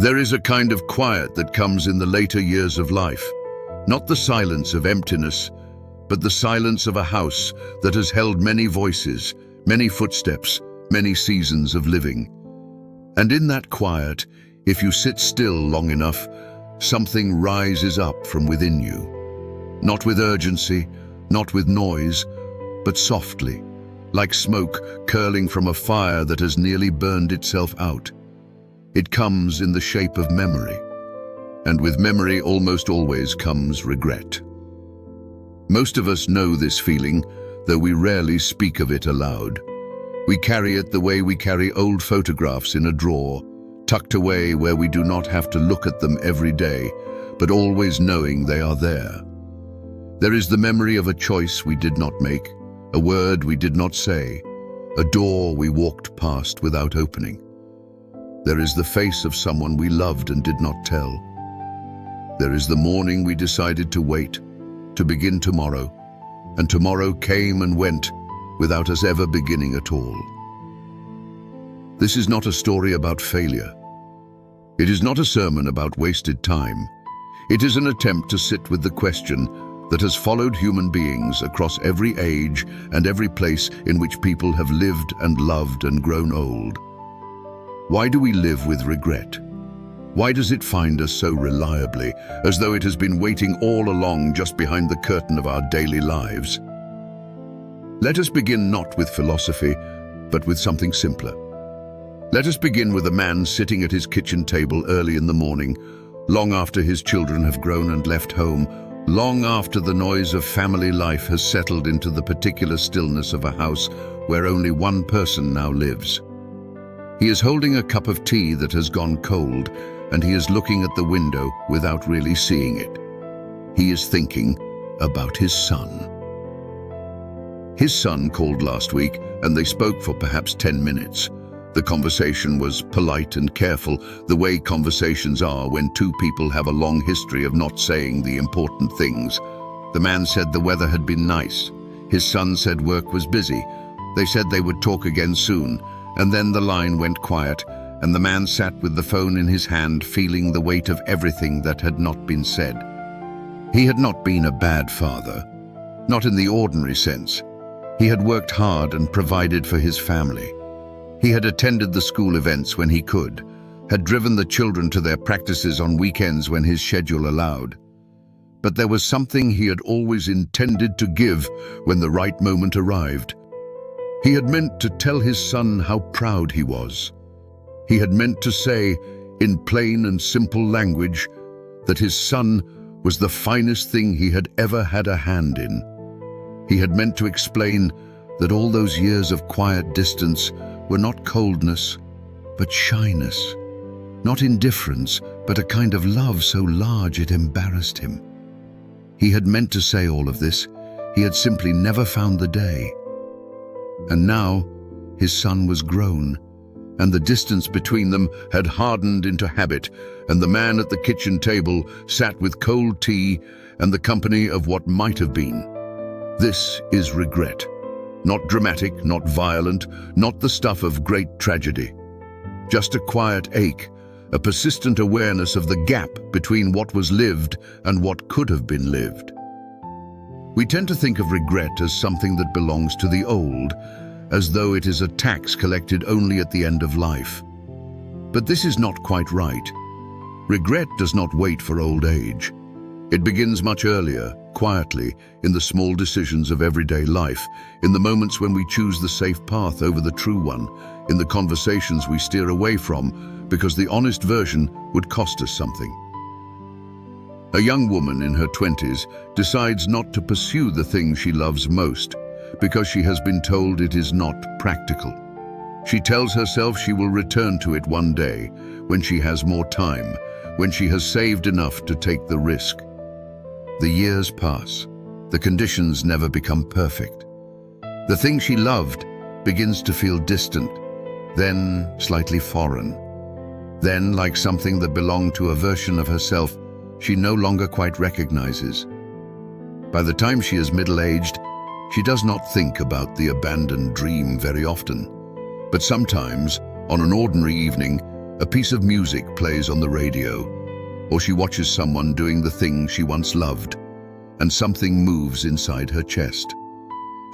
There is a kind of quiet that comes in the later years of life, not the silence of emptiness, but the silence of a house that has held many voices, many footsteps, many seasons of living. And in that quiet, if you sit still long enough, something rises up from within you. Not with urgency, not with noise, but softly, like smoke curling from a fire that has nearly burned itself out. It comes in the shape of memory, and with memory almost always comes regret. Most of us know this feeling, though we rarely speak of it aloud. We carry it the way we carry old photographs in a drawer, tucked away where we do not have to look at them every day, but always knowing they are there. There is the memory of a choice we did not make, a word we did not say, a door we walked past without opening. There is the face of someone we loved and did not tell. There is the morning we decided to wait, to begin tomorrow, and tomorrow came and went without us ever beginning at all. This is not a story about failure. It is not a sermon about wasted time. It is an attempt to sit with the question that has followed human beings across every age and every place in which people have lived and loved and grown old. Why do we live with regret? Why does it find us so reliably, as though it has been waiting all along just behind the curtain of our daily lives? Let us begin not with philosophy, but with something simpler. Let us begin with a man sitting at his kitchen table early in the morning, long after his children have grown and left home, long after the noise of family life has settled into the particular stillness of a house where only one person now lives. He is holding a cup of tea that has gone cold, and he is looking at the window without really seeing it. He is thinking about his son. His son called last week, and they spoke for perhaps 10 minutes. The conversation was polite and careful, the way conversations are when two people have a long history of not saying the important things. The man said the weather had been nice. His son said work was busy. They said they would talk again soon, and then the line went quiet, and the man sat with the phone in his hand, feeling the weight of everything that had not been said. He had not been a bad father, not in the ordinary sense. He had worked hard and provided for his family. He had attended the school events when he could, had driven the children to their practices on weekends when his schedule allowed. But there was something he had always intended to give when the right moment arrived. He had meant to tell his son how proud he was. He had meant to say, in plain and simple language, that his son was the finest thing he had ever had a hand in. He had meant to explain that all those years of quiet distance were not coldness, but shyness. Not indifference, but a kind of love so large it embarrassed him. He had meant to say all of this. He had simply never found the day. And now, his son was grown, and the distance between them had hardened into habit, and the man at the kitchen table sat with cold tea and the company of what might have been. This is regret. Not dramatic, not violent, not the stuff of great tragedy. Just a quiet ache, a persistent awareness of the gap between what was lived and what could have been lived. We tend to think of regret as something that belongs to the old, as though it is a tax collected only at the end of life. But this is not quite right. Regret does not wait for old age. It begins much earlier, quietly, in the small decisions of everyday life, in the moments when we choose the safe path over the true one, in the conversations we steer away from because the honest version would cost us something. A young woman in her 20s decides not to pursue the thing she loves most because she has been told it is not practical. She tells herself she will return to it one day, when she has more time, when she has saved enough to take the risk. The years pass. The conditions never become perfect. The thing she loved begins to feel distant, then slightly foreign. Then, like something that belonged to a version of herself she no longer quite recognizes. By the time she is middle-aged, she does not think about the abandoned dream very often. But sometimes, on an ordinary evening, A piece of music plays on the radio, or she watches someone doing the thing she once loved, and something moves inside her chest.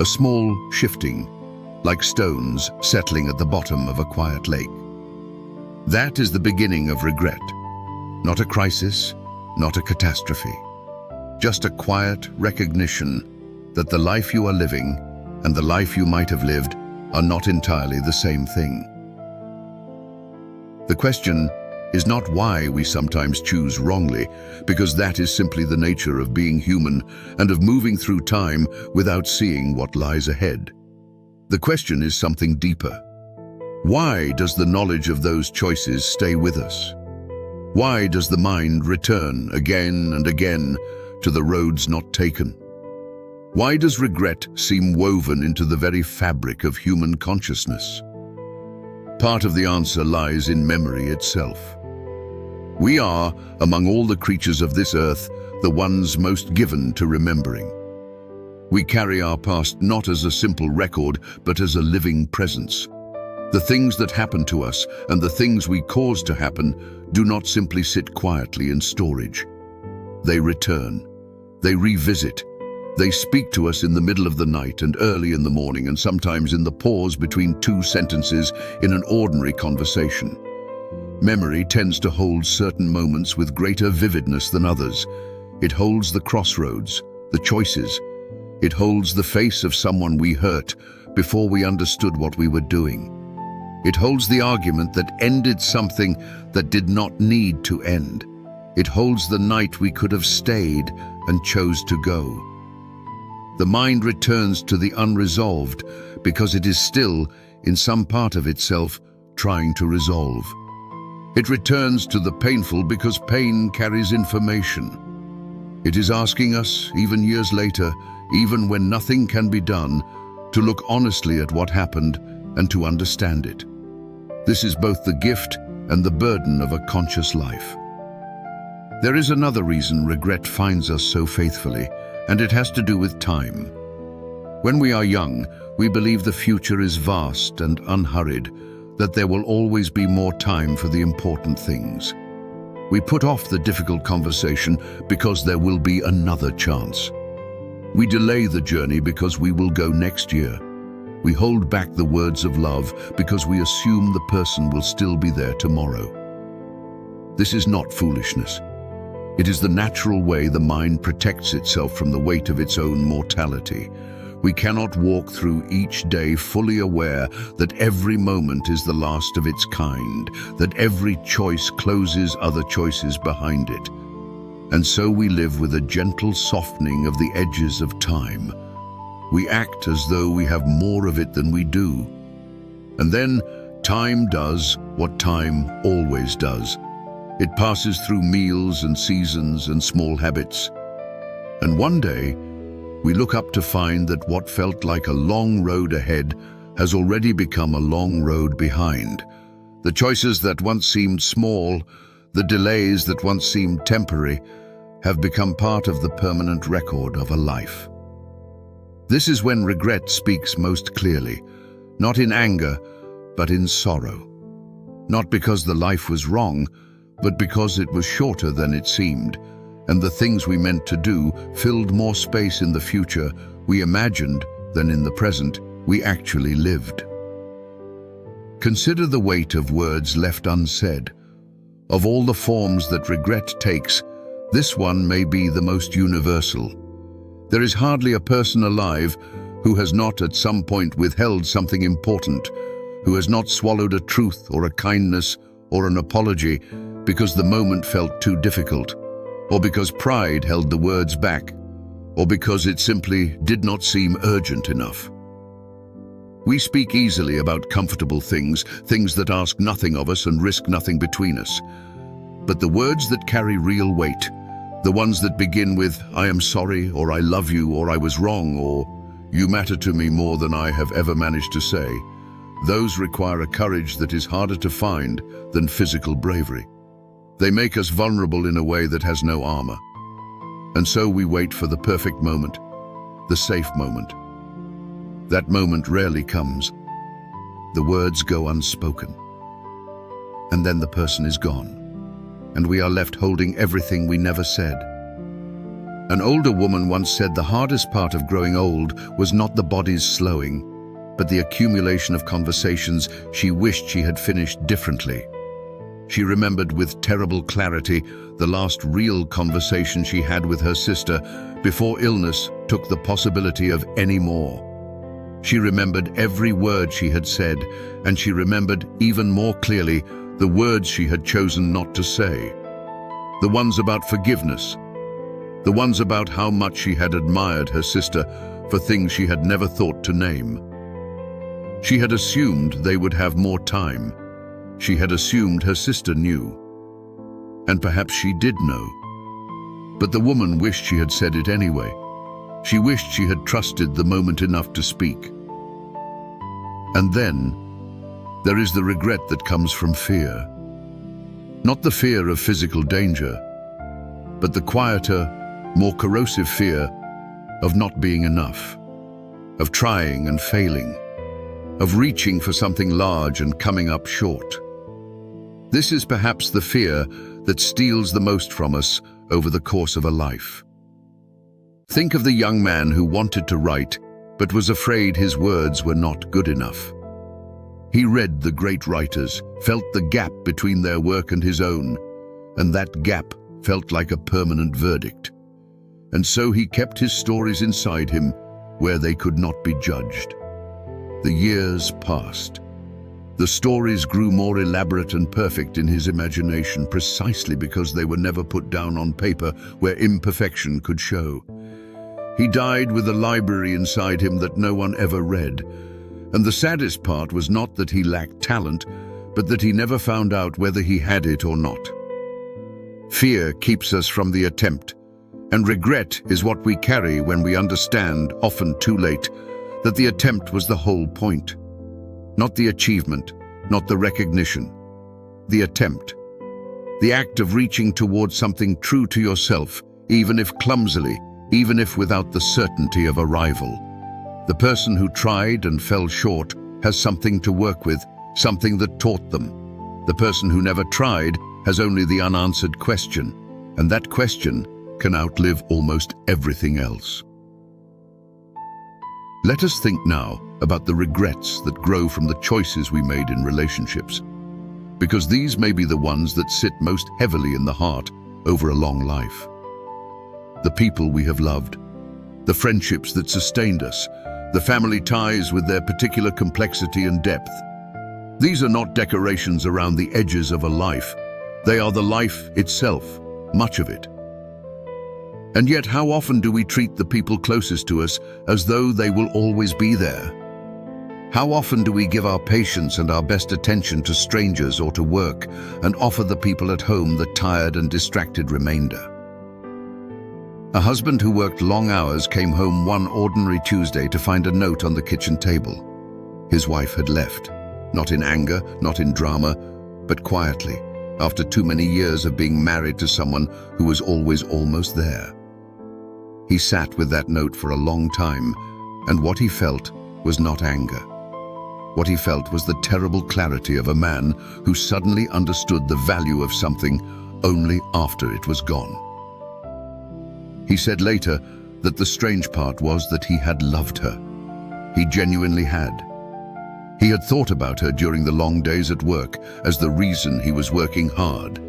A small shifting, like stones settling at the bottom of a quiet lake. That is the beginning of regret. Not a crisis, not a catastrophe. Just a quiet recognition that the life you are living and the life you might have lived are not entirely the same thing. The question is not why we sometimes choose wrongly, because that is simply the nature of being human and of moving through time without seeing what lies ahead. The question is something deeper. Why does the knowledge of those choices stay with us? Why does the mind return again and again to the roads not taken? Why does regret seem woven into the very fabric of human consciousness? Part of the answer lies in memory itself. We are, among all the creatures of this earth, the ones most given to remembering. We carry our past not as a simple record, but as a living presence. The things that happen to us and the things we cause to happen do not simply sit quietly in storage. They return, they revisit, they speak to us in the middle of the night and early in the morning, and sometimes in the pause between two sentences in an ordinary conversation. Memory tends to hold certain moments with greater vividness than others. It holds the crossroads, the choices. It holds the face of someone we hurt before we understood what we were doing. It holds the argument that ended something that did not need to end. It holds the night we could have stayed and chose to go. The mind returns to the unresolved because it is still, in some part of itself, trying to resolve. It returns to the painful because pain carries information. It is asking us, even years later, even when nothing can be done, to look honestly at what happened and to understand it. This is both the gift and the burden of a conscious life. There is another reason regret finds us so faithfully, and it has to do with time. When we are young, we believe the future is vast and unhurried, that there will always be more time for the important things. We put off the difficult conversation because there will be another chance. We delay the journey because we will go next year. We hold back the words of love because we assume the person will still be there tomorrow. This is not foolishness. It is the natural way the mind protects itself from the weight of its own mortality. We cannot walk through each day fully aware that every moment is the last of its kind, that every choice closes other choices behind it. And so we live with a gentle softening of the edges of time. We act as though we have more of it than we do. And then time does what time always does. It passes through meals and seasons and small habits. And one day, we look up to find that what felt like a long road ahead has already become a long road behind. The choices that once seemed small, the delays that once seemed temporary, have become part of the permanent record of a life. This is when regret speaks most clearly, not in anger, but in sorrow. Not because the life was wrong, but because it was shorter than it seemed, and the things we meant to do filled more space in the future we imagined than in the present we actually lived. Consider the weight of words left unsaid. Of all the forms that regret takes, this one may be the most universal. There is hardly a person alive who has not at some point withheld something important, who has not swallowed a truth or a kindness or an apology because the moment felt too difficult, or because pride held the words back, or because it simply did not seem urgent enough. We speak easily about comfortable things, things that ask nothing of us and risk nothing between us. But the words that carry real weight, the ones that begin with, "I am sorry," or "I love you," or "I was wrong," or "You matter to me more than I have ever managed to say," those require a courage that is harder to find than physical bravery. They make us vulnerable in a way that has no armor. And so we wait for the perfect moment, the safe moment. That moment rarely comes. The words go unspoken. and then the person is gone, and we are left holding everything we never said. An older woman once said the hardest part of growing old was not the body's slowing, but the accumulation of conversations she wished she had finished differently. She remembered with terrible clarity the last real conversation she had with her sister before illness took the possibility of any more. She remembered every word she had said, and she remembered even more clearly the words she had chosen not to say. The ones about forgiveness, the ones about how much she had admired her sister for things she had never thought to name. She had assumed they would have more time. She had assumed her sister knew. And perhaps she did know. But the woman wished she had said it anyway. She wished she had trusted the moment enough to speak. And then, there is the regret that comes from fear. Not the fear of physical danger, but the quieter, more corrosive fear of not being enough, of trying and failing, of reaching for something large and coming up short. This is perhaps the fear that steals the most from us over the course of a life. Think of the young man who wanted to write, but was afraid his words were not good enough. He read the great writers, felt the gap between their work and his own, and that gap felt like a permanent verdict. And so he kept his stories inside him, where they could not be judged. The years passed. The stories grew more elaborate and perfect in his imagination precisely because they were never put down on paper where imperfection could show. He died with a library inside him that no one ever read. And the saddest part was not that he lacked talent, but that he never found out whether he had it or not. Fear keeps us from the attempt, and regret is what we carry when we understand, often too late, that the attempt was the whole point. Not the achievement, not the recognition. The attempt. The act of reaching towards something true to yourself, even if clumsily, even if without the certainty of arrival. The person who tried and fell short has something to work with, something that taught them. The person who never tried has only the unanswered question, and that question can outlive almost everything else. Let us think now about the regrets that grow from the choices we made in relationships, because these may be the ones that sit most heavily in the heart over a long life. The people we have loved, the friendships that sustained us, the family ties with their particular complexity and depth. These are not decorations around the edges of a life. They are the life itself, much of it. And yet, how often do we treat the people closest to us as though they will always be there? How often do we give our patience and our best attention to strangers or to work and offer the people at home the tired and distracted remainder? A husband who worked long hours came home one ordinary Tuesday to find a note on the kitchen table. His wife had left, not in anger, not in drama, but quietly, after too many years of being married to someone who was always almost there. He sat with that note for a long time, and what he felt was not anger. What he felt was the terrible clarity of a man who suddenly understood the value of something only after it was gone. He said later that the strange part was that he had loved her. He genuinely had. He had thought about her during the long days at work as the reason he was working hard.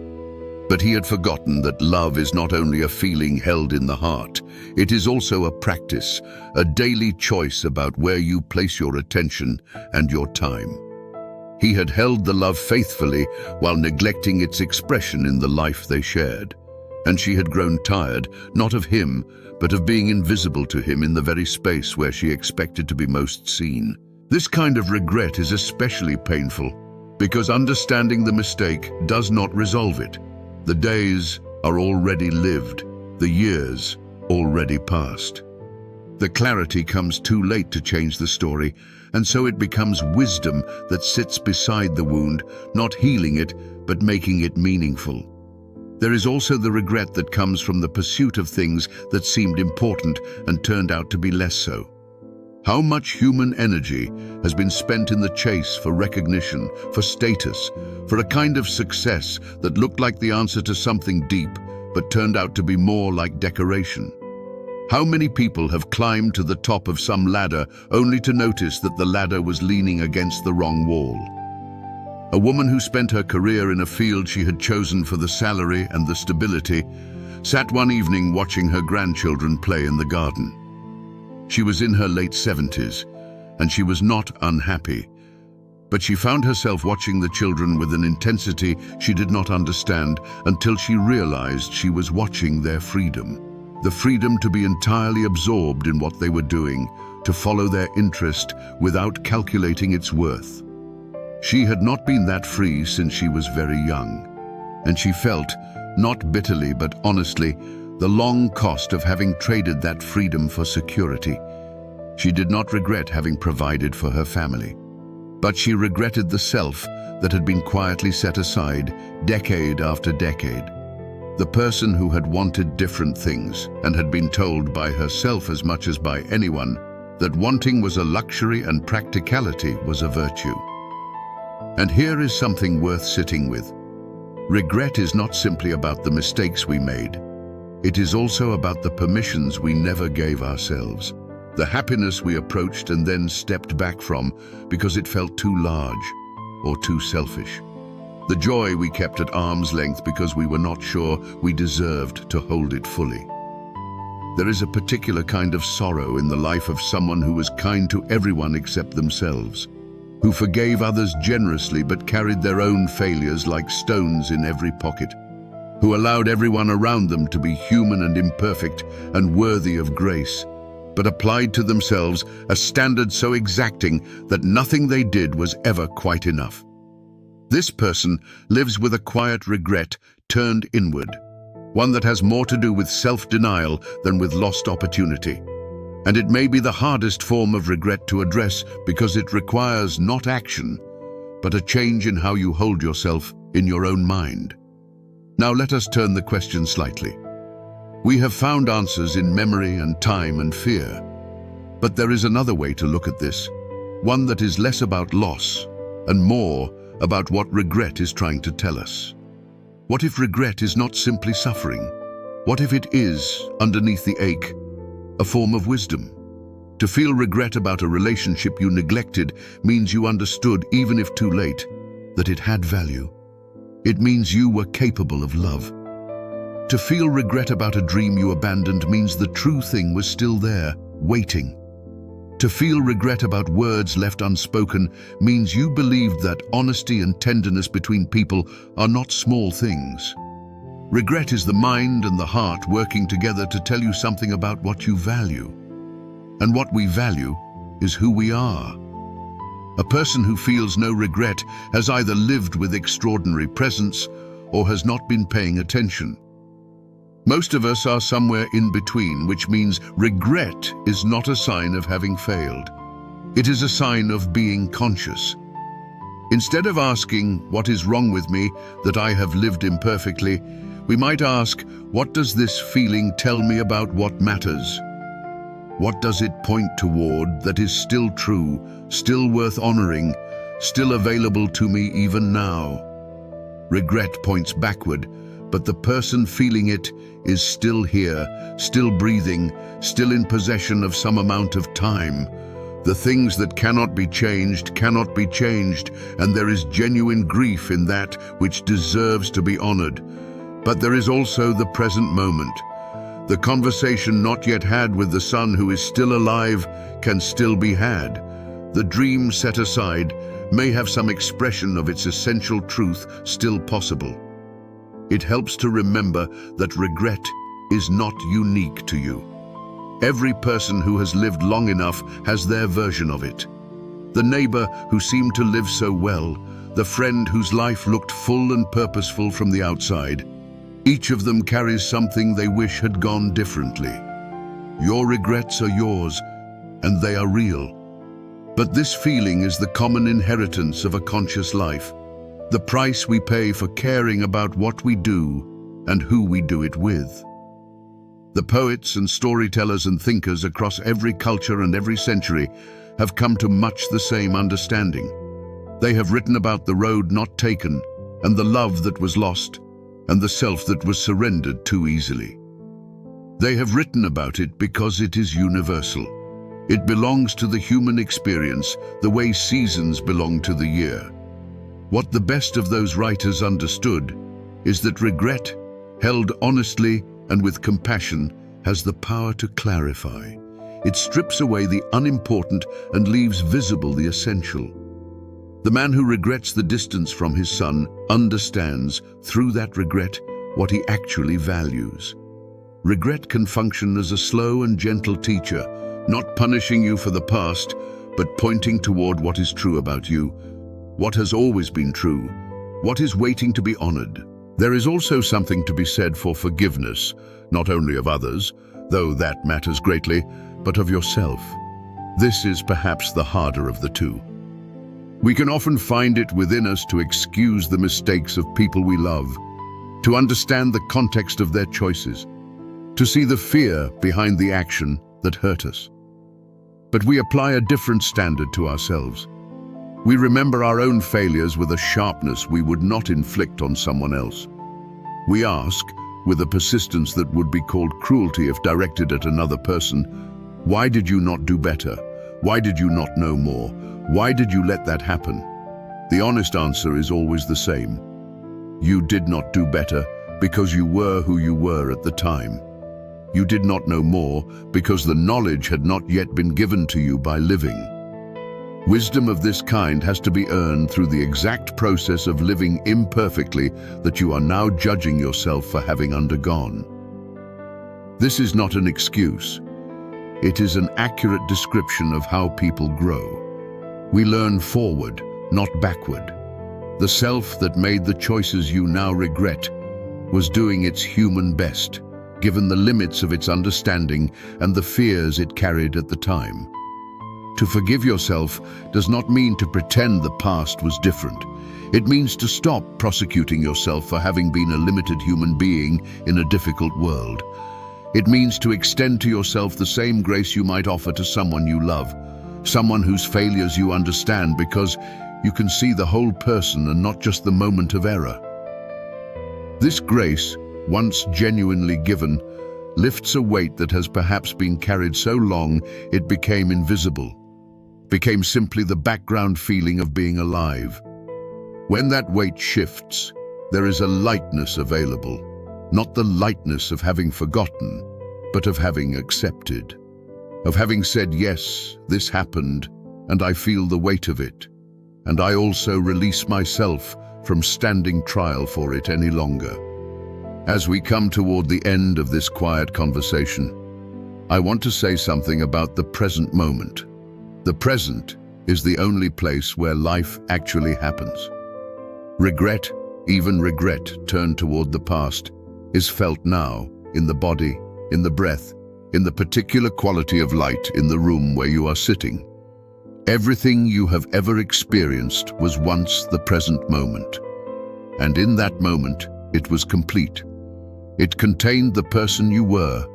But he had forgotten that love is not only a feeling held in the heart, it is also a practice, a daily choice about where you place your attention and your time. He had held the love faithfully while neglecting its expression in the life they shared. And she had grown tired, not of him, but of being invisible to him in the very space where she expected to be most seen. This kind of regret is especially painful, because understanding the mistake does not resolve it. The days are already lived, the years already past. The clarity comes too late to change the story, and so it becomes wisdom that sits beside the wound, not healing it, but making it meaningful. There is also the regret that comes from the pursuit of things that seemed important and turned out to be less so. How much human energy has been spent in the chase for recognition, for status, for a kind of success that looked like the answer to something deep, but turned out to be more like decoration? How many people have climbed to the top of some ladder only to notice that the ladder was leaning against the wrong wall? A woman who spent her career in a field she had chosen for the salary and the stability sat one evening watching her grandchildren play in the garden. She was in her late 70s, and she was not unhappy, but she found herself watching the children with an intensity she did not understand until she realized she was watching their freedom. The freedom to be entirely absorbed in what they were doing, to follow their interest without calculating its worth. She had not been that free since she was very young, and she felt, not bitterly but honestly, the long cost of having traded that freedom for security. She did not regret having provided for her family, but she regretted the self that had been quietly set aside decade after decade. The person who had wanted different things and had been told by herself as much as by anyone that wanting was a luxury and practicality was a virtue. And here is something worth sitting with. Regret is not simply about the mistakes we made. It is also about the permissions we never gave ourselves, the happiness we approached and then stepped back from because it felt too large or too selfish. The joy we kept at arm's length because we were not sure we deserved to hold it fully. There is a particular kind of sorrow in the life of someone who was kind to everyone except themselves, who forgave others generously but carried their own failures like stones in every pocket, who allowed everyone around them to be human and imperfect and worthy of grace, but applied to themselves a standard so exacting that nothing they did was ever quite enough. This person lives with a quiet regret turned inward, one that has more to do with self-denial than with lost opportunity. And it may be the hardest form of regret to address because it requires not action, but a change in how you hold yourself in your own mind. Now let us turn the question slightly. We have found answers in memory and time and fear, but there is another way to look at this, one that is less about loss and more about what regret is trying to tell us. What if regret is not simply suffering? What if it is, underneath the ache, a form of wisdom? To feel regret about a relationship you neglected means you understood, even if too late, that it had value. It means you were capable of love. To feel regret about a dream you abandoned means the true thing was still there, waiting. To feel regret about words left unspoken means you believed that honesty and tenderness between people are not small things. Regret is the mind and the heart working together to tell you something about what you value. And what we value is who we are. A person who feels no regret has either lived with extraordinary presence or has not been paying attention. Most of us are somewhere in between, which means regret is not a sign of having failed. It is a sign of being conscious. Instead of asking, "What is wrong with me that I have lived imperfectly?" we might ask, "What does this feeling tell me about what matters? What does it point toward that is still true, still worth honoring, still available to me even now?" Regret points backward, but the person feeling it is still here, still breathing, still in possession of some amount of time. The things that cannot be changed, and there is genuine grief in that which deserves to be honored. But there is also the present moment. The conversation not yet had with the son who is still alive can still be had. The dream set aside may have some expression of its essential truth still possible. It helps to remember that regret is not unique to you. Every person who has lived long enough has their version of it. The neighbor who seemed to live so well, the friend whose life looked full and purposeful from the outside. Each of them carries something they wish had gone differently. Your regrets are yours, and they are real. But this feeling is the common inheritance of a conscious life. The price we pay for caring about what we do and who we do it with. The poets and storytellers and thinkers across every culture and every century have come to much the same understanding. They have written about the road not taken, and the love that was lost, and the self that was surrendered too easily. They have written about it because it is universal. It belongs to the human experience, the way seasons belong to the year. What the best of those writers understood is that regret, held honestly and with compassion, has the power to clarify. It strips away the unimportant and leaves visible the essential. The man who regrets the distance from his son understands, through that regret, what he actually values. Regret can function as a slow and gentle teacher, not punishing you for the past, but pointing toward what is true about you, what has always been true, what is waiting to be honored. There is also something to be said for forgiveness, not only of others, though that matters greatly, but of yourself. This is perhaps the harder of the two. We can often find it within us to excuse the mistakes of people we love, to understand the context of their choices, to see the fear behind the action that hurt us. But we apply a different standard to ourselves. We remember our own failures with a sharpness we would not inflict on someone else. We ask, with a persistence that would be called cruelty if directed at another person, why did you not do better? Why did you not know more? Why did you let that happen? The honest answer is always the same. You did not do better because you were who you were at the time. You did not know more because the knowledge had not yet been given to you by living. Wisdom of this kind has to be earned through the exact process of living imperfectly that you are now judging yourself for having undergone. This is not an excuse. It is an accurate description of how people grow. We learn forward, not backward. The self that made the choices you now regret was doing its human best, given the limits of its understanding and the fears it carried at the time. To forgive yourself does not mean to pretend the past was different. It means to stop prosecuting yourself for having been a limited human being in a difficult world. It means to extend to yourself the same grace you might offer to someone you love, someone whose failures you understand, because you can see the whole person and not just the moment of error. This grace, once genuinely given, lifts a weight that has perhaps been carried so long it became invisible, became simply the background feeling of being alive. When that weight shifts, there is a lightness available, not the lightness of having forgotten, but of having accepted, of having said, yes, this happened, and I feel the weight of it, and I also release myself from standing trial for it any longer. As we come toward the end of this quiet conversation, I want to say something about the present moment. The present is the only place where life actually happens. Regret, even regret turned toward the past, is felt now, in the body, in the breath, in the particular quality of light in the room where you are sitting. Everything you have ever experienced was once the present moment. And in that moment, it was complete. It contained the person you were,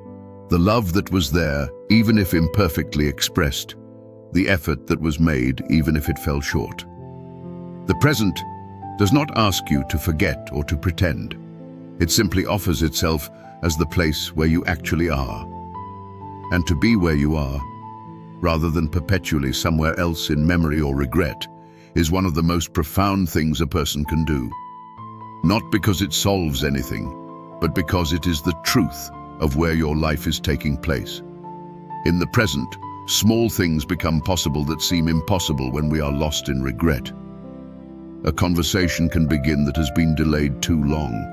the love that was there, even if imperfectly expressed, the effort that was made, even if it fell short. The present does not ask you to forget or to pretend. It simply offers itself as the place where you actually are. And to be where you are, rather than perpetually somewhere else in memory or regret, is one of the most profound things a person can do. Not because it solves anything, but because it is the truth of where your life is taking place. In the present, small things become possible that seem impossible when we are lost in regret. A conversation can begin that has been delayed too long.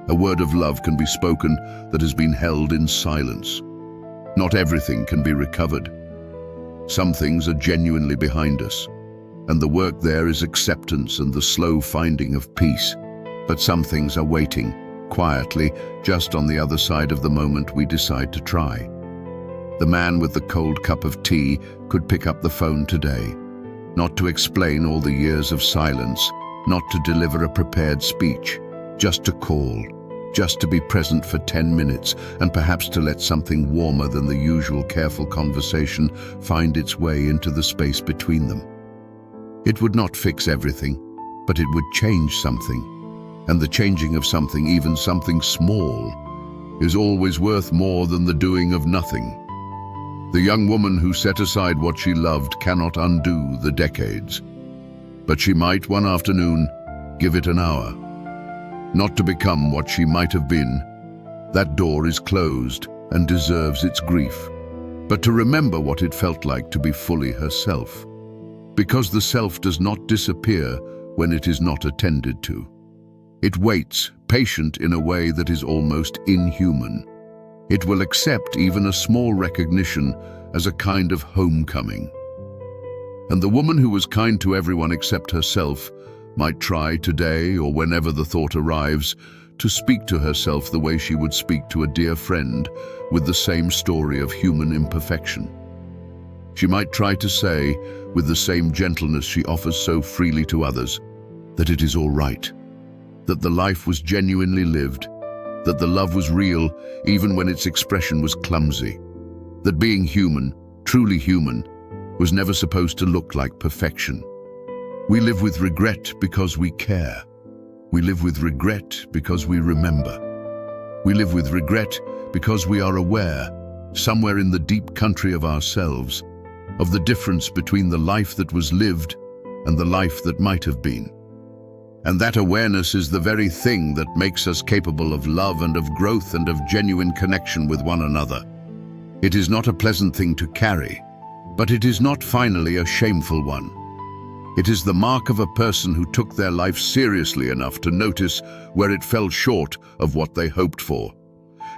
A word of love can be spoken that has been held in silence. Not everything can be recovered. Some things are genuinely behind us, and the work there is acceptance and the slow finding of peace. But some things are waiting, quietly, just on the other side of the moment we decide to try. The man with the cold cup of tea could pick up the phone today, not to explain all the years of silence, not to deliver a prepared speech, just to call. just to be present for 10 minutes, and perhaps to let something warmer than the usual careful conversation find its way into the space between them. It would not fix everything, but it would change something. And the changing of something, even something small, is always worth more than the doing of nothing. The young woman who set aside what she loved cannot undo the decades. But she might, one afternoon, give it an hour. Not to become what she might have been. That door is closed and deserves its grief. But to remember what it felt like to be fully herself. Because the self does not disappear when it is not attended to. It waits, patient in a way that is almost inhuman. It will accept even a small recognition as a kind of homecoming. And the woman who was kind to everyone except herself might try today, or whenever the thought arrives, to speak to herself the way she would speak to a dear friend with the same story of human imperfection. She might try to say, with the same gentleness she offers so freely to others, that it is all right, that the life was genuinely lived, that the love was real even when its expression was clumsy, that being human, truly human, was never supposed to look like perfection. We live with regret because we care. We live with regret because we remember. We live with regret because we are aware, somewhere in the deep country of ourselves, of the difference between the life that was lived and the life that might have been. And that awareness is the very thing that makes us capable of love and of growth and of genuine connection with one another. It is not a pleasant thing to carry, but it is not finally a shameful one. It is the mark of a person who took their life seriously enough to notice where it fell short of what they hoped for.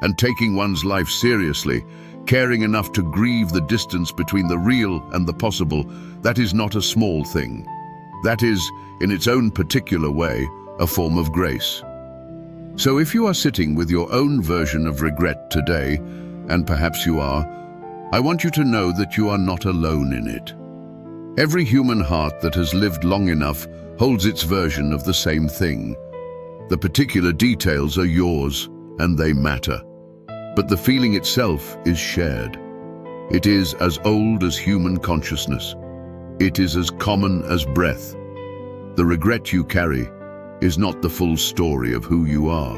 And taking one's life seriously, caring enough to grieve the distance between the real and the possible, that is not a small thing. That is, in its own particular way, a form of grace. So if you are sitting with your own version of regret today, and perhaps you are, I want you to know that you are not alone in it. Every human heart that has lived long enough holds its version of the same thing. The particular details are yours, and they matter. But the feeling itself is shared. It is as old as human consciousness. It is as common as breath. The regret you carry is not the full story of who you are.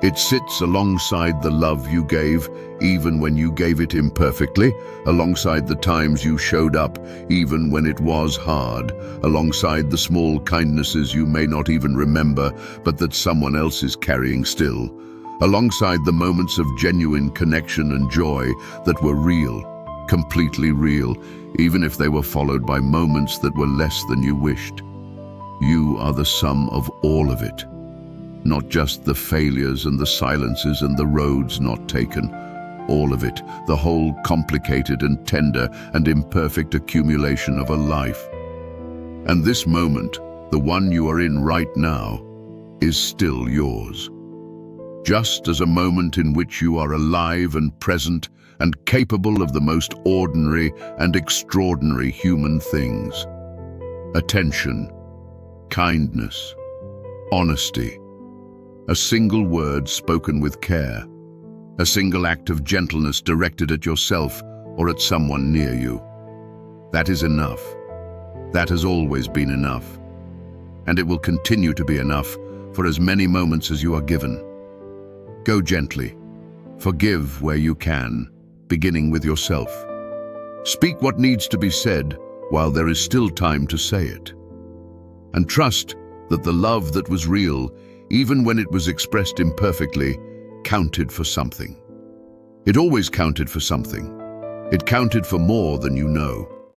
It sits alongside the love you gave, even when you gave it imperfectly, alongside the times you showed up, even when it was hard, alongside the small kindnesses you may not even remember, but that someone else is carrying still, alongside the moments of genuine connection and joy that were real, completely real, even if they were followed by moments that were less than you wished. You are the sum of all of it. Not just the failures and the silences and the roads not taken. All of it, the whole complicated and tender and imperfect accumulation of a life. And this moment, the one you are in right now, is still yours. Just as a moment in which you are alive and present and capable of the most ordinary and extraordinary human things. Attention, kindness, honesty. A single word spoken with care. A single act of gentleness directed at yourself or at someone near you. That is enough. That has always been enough. And it will continue to be enough for as many moments as you are given. Go gently. Forgive where you can, beginning with yourself. Speak what needs to be said while there is still time to say it. And trust that the love that was real, even when it was expressed imperfectly, counted for something. It always counted for something. It counted for more than you know.